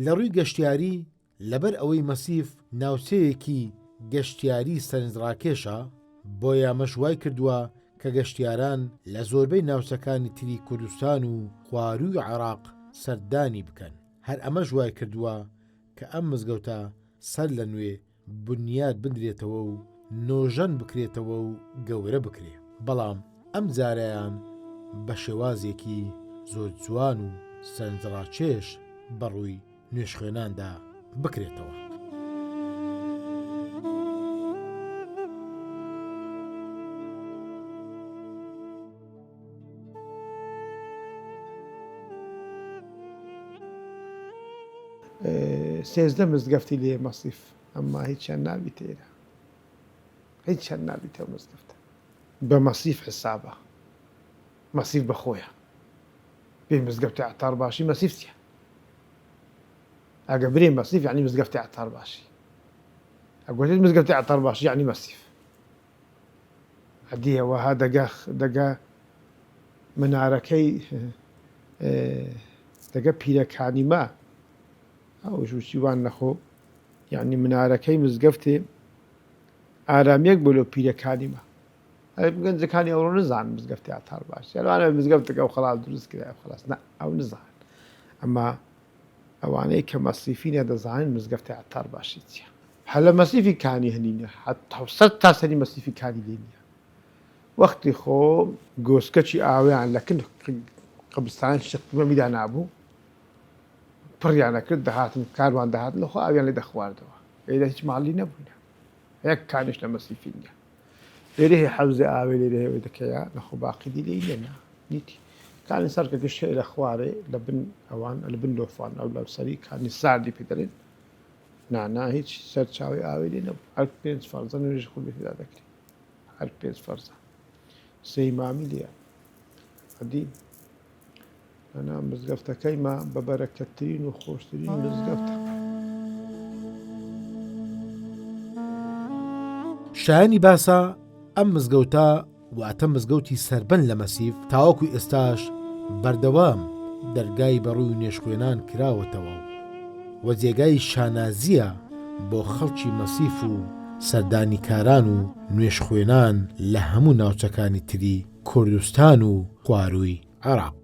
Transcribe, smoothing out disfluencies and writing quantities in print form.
لە ڕووی گەشتیاری لەبەر ئەوەی مەسیف ناوچەیەکی گەشتیاری سەرنجڕاکێشە بۆ یامەش وای کردووە کە گەشتیاران لە زۆربەی ناوچەکانی تری کوردستان و خوارووی عێراق سەردانی بکەن. هەر ئەمەش وای کردووە کە ئەم مزگەوتە سەر لە نوێ بنیاد بندرێتەوە و نۆژەن بکرێتەوە و گەورە بکرێ، بەڵام ئەم جارەیان بە شێوازێکی زۆر جوان و سەرنجڕاکێش بەڕووی نوێژخوێناندا بکرێتەوە. سێزدە مزگەفتی لێ مەسیف، ئەمما هیچیان نابی تێرە، هیچیان نابی تێ مزگەفتە بە مەسیف حسابە. مەسیف بەخۆیە بێ مزگەفتی عەتار باشی مەسیف چییە؟ ئەگە برێ مەسیف یعنی مزگەفتی عەتار باشی، ئەگوتێت مزگەفتی عەتار باشی یعنی مەسیف. هەدی ئەوەها دەگا منارەکەی دەگە پیرەکانی ما ئەو ژووچیوان نەخۆ، یعنی منارەکەی مزگەفتێ ئارامیەک بۆ لەو پیرەکانی ما. گەنجەکانی ئەوڕۆ نزانن مزگەفتی عەتار باشی، ئەوانە مزگەفتێکە ئەو خەڵات دروست کرا خەلاص، ئەو نزانن. ئەمما ئەوانەی کە مەسیفینە دەزانن مزگەفتی عەتار باشی چییە. هە لە مەسیفی کانی هەنینە، حەتا 100 تا سەری مەسیفی کانی لێ نییە. وەختی خۆ گۆسکەچی ئاویان لە قبرستان شقمەمیدا نابوو، پڕیانە کرد دەهاتن کاروان دەهات لەخۆ ئاویان لێ دەخواردەوە، ئێدا هیچ ماڵی نەبووینە، یەک کانیش لە مەسیفی نییە. لێرە هەیە حەوزی ئاوێ لێرە هەیە دەکەیە نەخۆ باقی لێی لێنا نیتی. کانی سەرکە گشت لە خوارێ لە بن ئەوان لە بن لۆفان ئەو لەو سەری کانی ساردی پێ دەڵێن، نانا هیچ سەرچاوی ئاوێ لێ نەبوو. هەر 5 فەرزە نوێژی خولێ تێدا دەکرێت، هەر 5 فەرزە سێی مامی لێیە. هەدی ئەنا مزگەفتەکەیمە بە بەرەکەتترین و خۆشترین مزگەفتە. شایانی باسە ئەم مزگەوتە واتە مزگەوتی سەربەن لە مەسیف تاوەکو ئێستاش بەردەوام دەرگای بەڕووی نوێژخوێنان کراوەتەوە و جێگای شانازیە بۆ خەڵکی مەسیف و سەردانیکاران و نوێژخوێنان لە هەموو ناوچەکانی تری کوردستان و خوارووی عێراق.